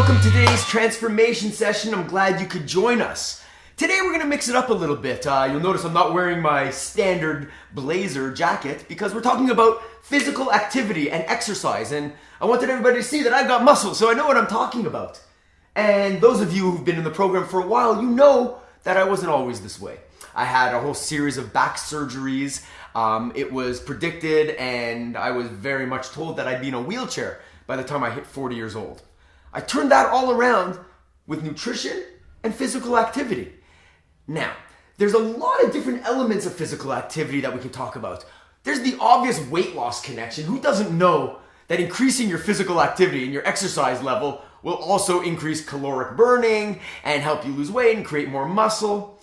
welcome to today's transformation session. I'm glad you could join us. Today we're going to mix it up a little bit. You'll notice I'm not wearing my standard blazer jacket because we're talking about physical activity and exercise, and I wanted everybody to see that I've got muscle, so I know what I'm talking about. And those of you who've been in the program for a while, you know that I wasn't always this way. I had a whole series of back surgeries. It was predicted, and I was very much told that I'd be in a wheelchair by the time I hit 40 years old. I turned that all around with nutrition and physical activity. Now, there's a lot of different elements of physical activity that we can talk about. There's the obvious weight loss connection. Who doesn't know that increasing your physical activity and your exercise level will also increase caloric burning and help you lose weight and create more muscle?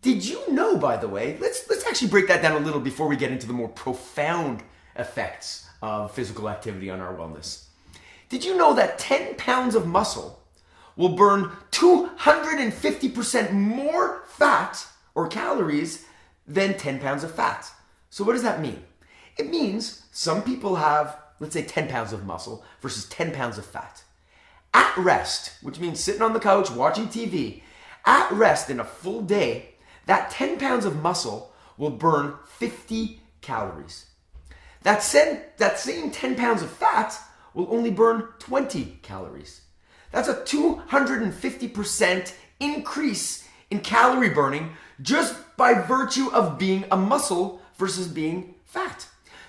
Did you know, by the way, let's actually break that down a little before we get into the more profound effects of physical activity on our wellness. Did you know that 10 pounds of muscle will burn 250% more fat or calories than 10 pounds of fat? So what does that mean? It means some people have, let's say, 10 pounds of muscle versus 10 pounds of fat. At rest, which means sitting on the couch watching TV, at rest in a full day, that 10 pounds of muscle will burn 50 calories. That same 10 pounds of fat will only burn 20 calories. That's a 250% increase in calorie burning just by virtue of being a muscle versus being fat.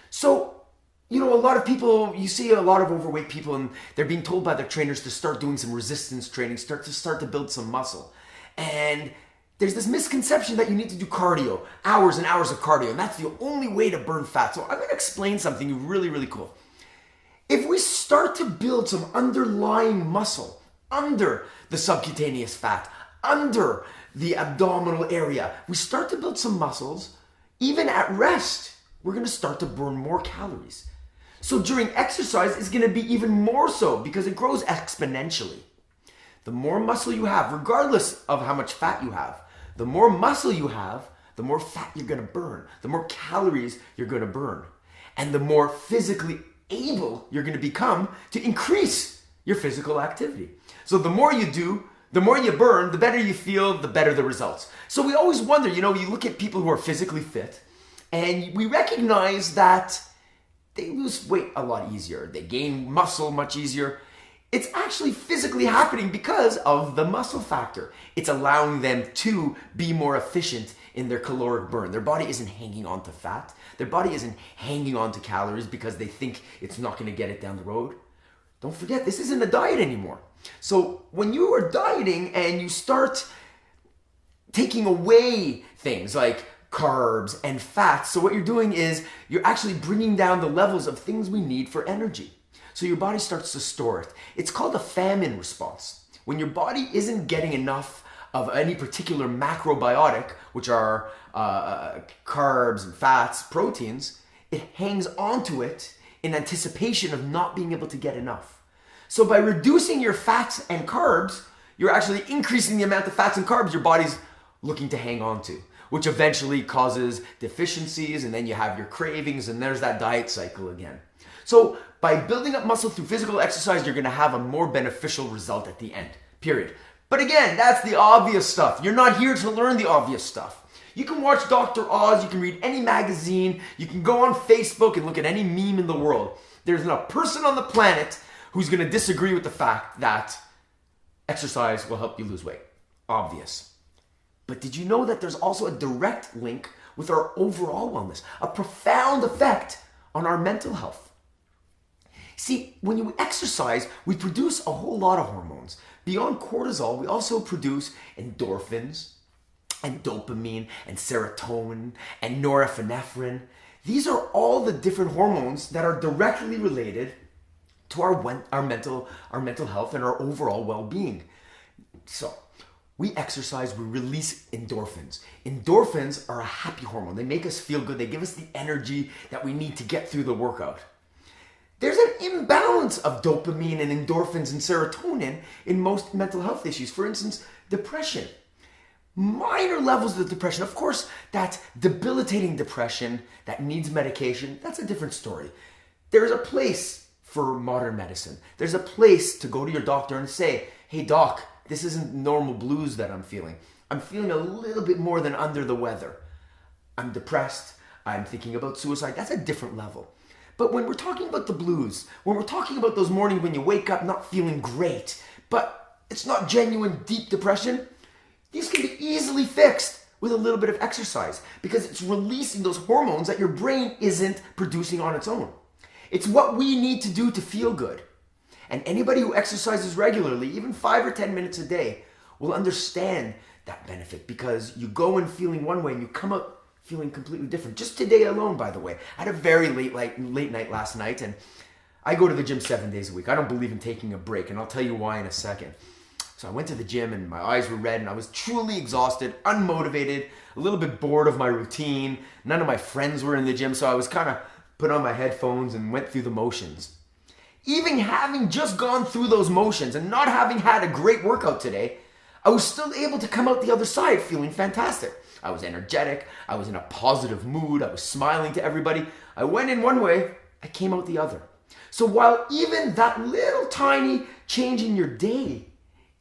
So, a lot of people, you see a lot of overweight people and they're being told by their trainers to start doing some resistance training, start to build some muscle. And there's this misconception that you need to do cardio, hours and hours of cardio, and that's the only way to burn fat. So I'm going to explain something really, really cool. If we start to build some underlying muscle under the subcutaneous fat, under the abdominal area, we start to build some muscles, even at rest, we're going to start to burn more calories. So during exercise, it's going to be even more so because it grows exponentially. The more muscle you have, regardless of how much fat you have, the more muscle you have, the more fat you're going to burn, the more calories you're going to burn, and the more physically able you're going to become to increase your physical activity. So the more you do, the more you burn, the better you feel, the better the results. So we always wonder, you look at people who are physically fit, and we recognize that they lose weight a lot easier. They gain muscle much easier. It's actually physically happening because of the muscle factor. It's allowing them to be more efficient in their caloric burn. Their body isn't hanging on to fat. Their body isn't hanging on to calories because they think it's not going to get it down the road. Don't forget, this isn't a diet anymore. So when you are dieting and you start taking away things like carbs and fats, so what you're doing is you're actually bringing down the levels of things we need for energy. So your body starts to store it. It's called a famine response. When your body isn't getting enough of any particular macrobiotic, which are carbs and fats, proteins, it hangs onto it in anticipation of not being able to get enough. So by reducing your fats and carbs, you're actually increasing the amount of fats and carbs your body's looking to hang on to, which eventually causes deficiencies, and then you have your cravings, and there's that diet cycle again. So by building up muscle through physical exercise, you're going to have a more beneficial result at the end, period. But again, that's the obvious stuff. You're not here to learn the obvious stuff. You can watch Dr. Oz, you can read any magazine, you can go on Facebook and look at any meme in the world. There's not a person on the planet who's going to disagree with the fact that exercise will help you lose weight. Obvious. But did you know that there's also a direct link with our overall wellness, a profound effect on our mental health? See, when you exercise, we produce a whole lot of hormones. Beyond cortisol, we also produce endorphins and dopamine and serotonin and norepinephrine. These are all the different hormones that are directly related to our mental health and our overall well-being. So, we exercise, we release endorphins. Endorphins are a happy hormone. They make us feel good. They give us the energy that we need to get through the workout. There's an imbalance of dopamine and endorphins and serotonin in most mental health issues. For instance, depression. Minor levels of depression. Of course, that debilitating depression that needs medication, that's a different story. There's a place for modern medicine. There's a place to go to your doctor and say, hey doc, this isn't normal blues that I'm feeling. I'm feeling a little bit more than under the weather. I'm depressed. I'm thinking about suicide. That's a different level. But when we're talking about the blues, when we're talking about those mornings when you wake up not feeling great, but it's not genuine deep depression, these can be easily fixed with a little bit of exercise because it's releasing those hormones that your brain isn't producing on its own. It's what we need to do to feel good. And anybody who exercises regularly, even 5 or 10 minutes a day, will understand that benefit because you go in feeling one way and you come out feeling completely different. Just today alone, by the way. I had a very late night last night, and I go to the gym 7 days a week. I don't believe in taking a break, and I'll tell you why in a second. So I went to the gym, and my eyes were red, and I was truly exhausted, unmotivated, a little bit bored of my routine. None of my friends were in the gym, so I was kind of put on my headphones and went through the motions. Even having just gone through those motions and not having had a great workout today, I was still able to come out the other side feeling fantastic. I was energetic, I was in a positive mood, I was smiling to everybody. I went in one way, I came out the other. So while even that little tiny change in your day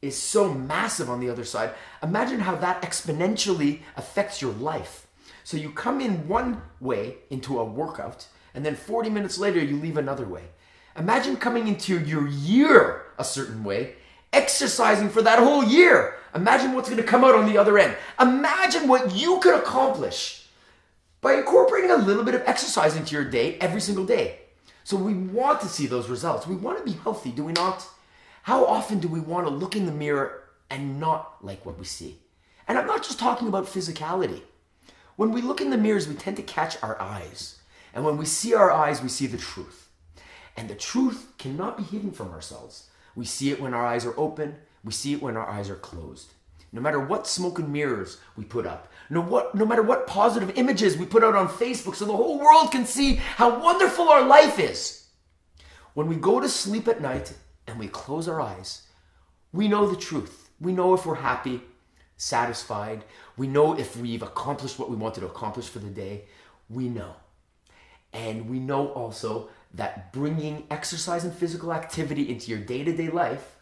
is so massive on the other side, imagine how that exponentially affects your life. So you come in one way into a workout, and then 40 minutes later you leave another way. Imagine coming into your year a certain way, exercising for that whole year. Imagine what's going to come out on the other end. Imagine what you could accomplish by incorporating a little bit of exercise into your day every single day. So we want to see those results. We want to be healthy, do we not? How often do we want to look in the mirror and not like what we see? And I'm not just talking about physicality. When we look in the mirrors, we tend to catch our eyes. And when we see our eyes, we see the truth. And the truth cannot be hidden from ourselves. We see it when our eyes are open. We see it when our eyes are closed. No matter what smoke and mirrors we put up, no matter what positive images we put out on Facebook so the whole world can see how wonderful our life is. When we go to sleep at night and we close our eyes, we know the truth. We know if we're happy, satisfied. We know if we've accomplished what we wanted to accomplish for the day. We know. And we know also that bringing exercise and physical activity into your day-to-day life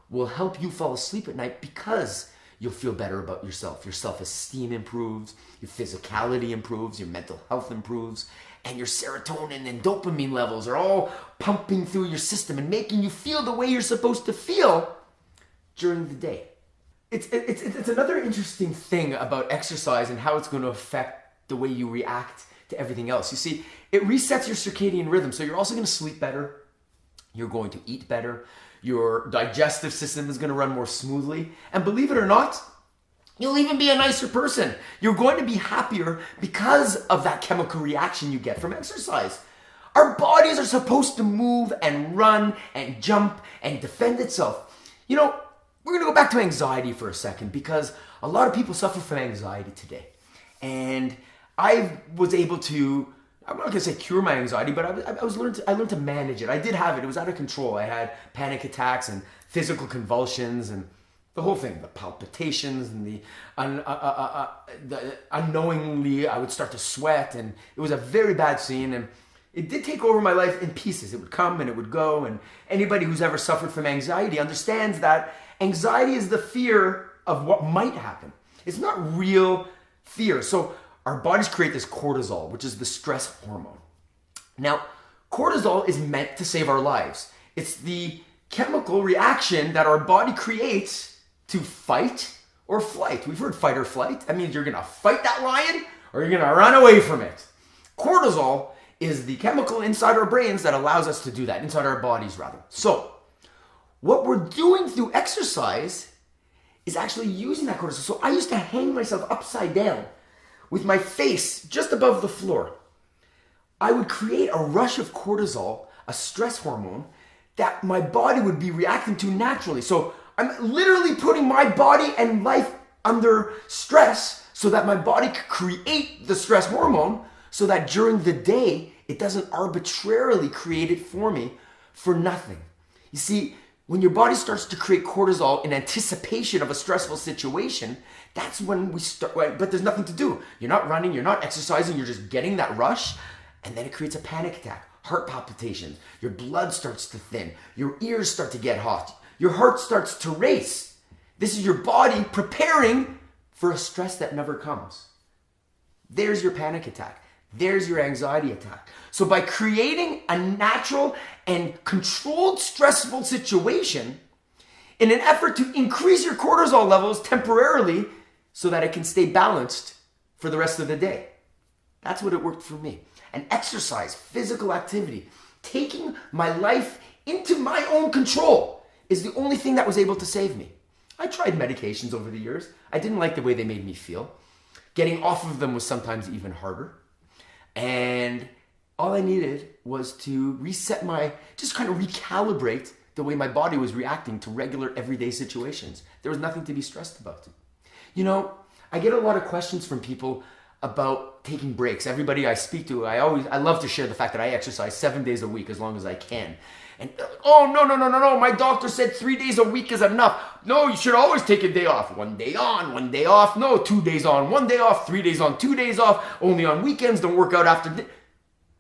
will help you fall asleep at night because you'll feel better about yourself. Your self-esteem improves, your physicality improves, your mental health improves, and your serotonin and dopamine levels are all pumping through your system and making you feel the way you're supposed to feel during the day. It's another interesting thing about exercise and how it's going to affect the way you react to everything else. You see, it resets your circadian rhythm, so you're also going to sleep better, you're going to eat better, your digestive system is going to run more smoothly, and believe it or not, you'll even be a nicer person. You're going to be happier because of that chemical reaction you get from exercise. Our bodies are supposed to move and run and jump and defend itself. You know, we're going to go back to anxiety for a second because a lot of people suffer from anxiety today. And I was able to, I'm not going to say cure my anxiety, but I learned to manage it. I did have it. It was out of control. I had panic attacks and physical convulsions and the whole thing, the palpitations and the unknowingly I would start to sweat, and it was a very bad scene, and it did take over my life in pieces. It would come and it would go, and anybody who's ever suffered from anxiety understands that anxiety is the fear of what might happen. It's not real fear. So our bodies create this cortisol, which is the stress hormone. Now, cortisol is meant to save our lives. It's the chemical reaction that our body creates to fight or flight. We've heard fight or flight. That means you're going to fight that lion or you're going to run away from it. Cortisol is the chemical inside our brains that allows us to do that, inside our bodies rather. So, what we're doing through exercise is actually using that cortisol. So I used to hang myself upside down with my face just above the floor. I would create a rush of cortisol, a stress hormone, that my body would be reacting to naturally. So I'm literally putting my body and life under stress so that my body could create the stress hormone so that during the day, it doesn't arbitrarily create it for me for nothing. You see, when your body starts to create cortisol in anticipation of a stressful situation, that's when we start, but there's nothing to do. You're not running, you're not exercising, you're just getting that rush, and then it creates a panic attack, heart palpitations, your blood starts to thin, your ears start to get hot, your heart starts to race. This is your body preparing for a stress that never comes. There's your panic attack. There's your anxiety attack. So by creating a natural and controlled stressful situation in an effort to increase your cortisol levels temporarily so that it can stay balanced for the rest of the day. That's what it worked for me. And exercise, physical activity, taking my life into my own control is the only thing that was able to save me. I tried medications over the years. I didn't like the way they made me feel. Getting off of them was sometimes even harder. And all I needed was to just kind of recalibrate the way my body was reacting to regular everyday situations. There was nothing to be stressed about. You know, I get a lot of questions from people about taking breaks. Everybody I speak to, I love to share the fact that I exercise 7 days a week as long as I can. And oh, no, my doctor said 3 days a week is enough. No, you should always take a day off. 1 day on, 1 day off. No, 2 days on, 1 day off. 3 days on, 2 days off. Only on weekends, don't work out after.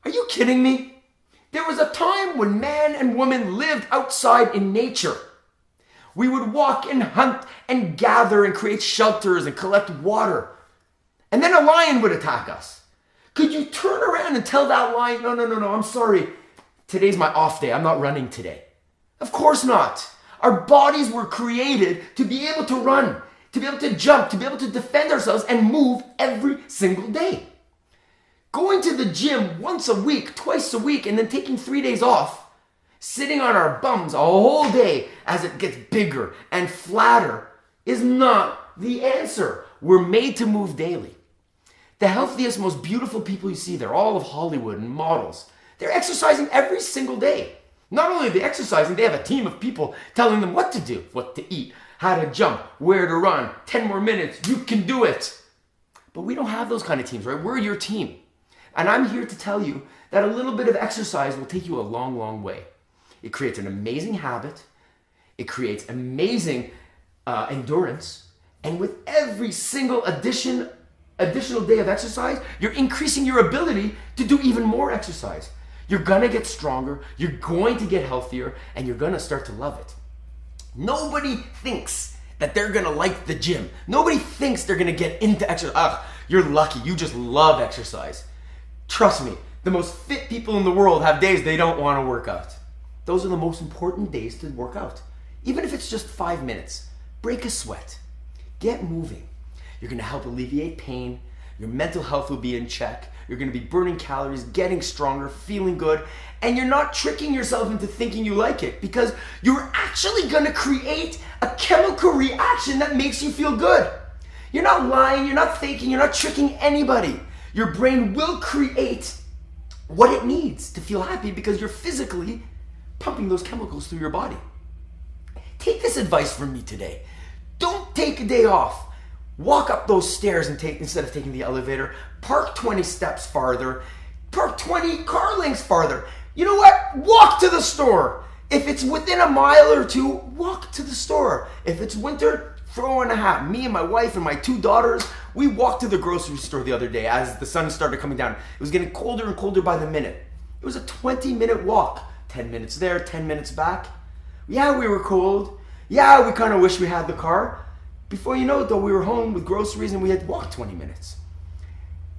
Are you kidding me? There was a time when man and woman lived outside in nature. We would walk and hunt and gather and create shelters and collect water. And then a lion would attack us. Could you turn around and tell that lion, no, I'm sorry. Today's my off day. I'm not running today. Of course not. Our bodies were created to be able to run, to be able to jump, to be able to defend ourselves and move every single day. Going to the gym once a week, twice a week, and then taking 3 days off, sitting on our bums a whole day as it gets bigger and flatter is not the answer. We're made to move daily. The healthiest, most beautiful people you see, they're all of Hollywood and models. They're exercising every single day. Not only are they exercising, they have a team of people telling them what to do, what to eat, how to jump, where to run, 10 more minutes, you can do it. But we don't have those kind of teams, right? We're your team. And I'm here to tell you that a little bit of exercise will take you a long, long way. It creates an amazing habit. It creates amazing endurance. And with every single additional day of exercise, you're increasing your ability to do even more exercise. You're gonna get stronger, you're going to get healthier, and you're gonna start to love it. Nobody thinks that they're gonna like the gym. Nobody thinks they're gonna get into exercise. You're lucky, you just love exercise. Trust me, the most fit people in the world have days they don't wanna work out. Those are the most important days to work out. Even if it's just 5 minutes, break a sweat, get moving. You're gonna help alleviate pain. Your mental health will be in check. You're gonna be burning calories, getting stronger, feeling good, and you're not tricking yourself into thinking you like it because you're actually gonna create a chemical reaction that makes you feel good. You're not lying, you're not faking, you're not tricking anybody. Your brain will create what it needs to feel happy because you're physically pumping those chemicals through your body. Take this advice from me today. Don't take a day off. Walk up those stairs and instead of taking the elevator, park 20 steps farther, park 20 car lengths farther. You know what? Walk to the store. If it's within a mile or two, walk to the store. If it's winter, throw on a hat. Me and my wife and my 2 daughters, we walked to the grocery store the other day as the sun started coming down. It was getting colder and colder by the minute. It was a 20-minute walk. 10 minutes there, 10 minutes back. Yeah, we were cold. Yeah, we kind of wish we had the car. Before you know it though, we were home with groceries and we had walked 20 minutes.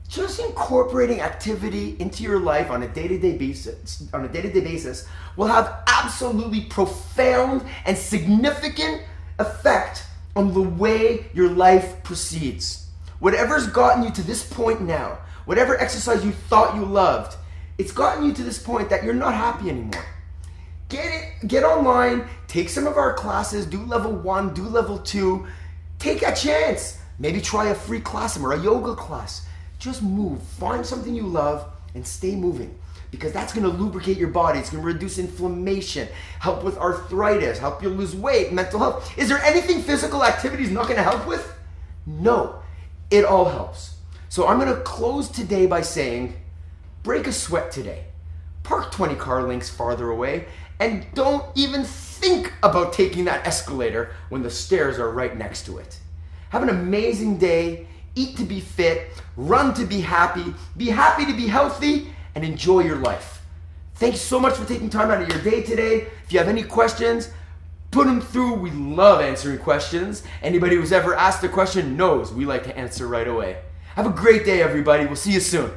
Just incorporating activity into your life on a day-to-day basis will have absolutely profound and significant effect on the way your life proceeds. Whatever's gotten you to this point now, whatever exercise you thought you loved, it's gotten you to this point that you're not happy anymore. Get online, take some of our classes, do level 1, do level 2, take a chance. Maybe try a free class or a yoga class. Just move, find something you love and stay moving because that's gonna lubricate your body. It's gonna reduce inflammation, help with arthritis, help you lose weight, mental health. Is there anything physical activity is not gonna help with? No, it all helps. So I'm gonna close today by saying, break a sweat today. Park 20 car lengths farther away and don't even think about taking that escalator when the stairs are right next to it. Have an amazing day, eat to be fit, run to be happy to be healthy, and enjoy your life. Thanks so much for taking time out of your day today. If you have any questions, put them through. We love answering questions. Anybody who's ever asked a question knows we like to answer right away. Have a great day, everybody. We'll see you soon.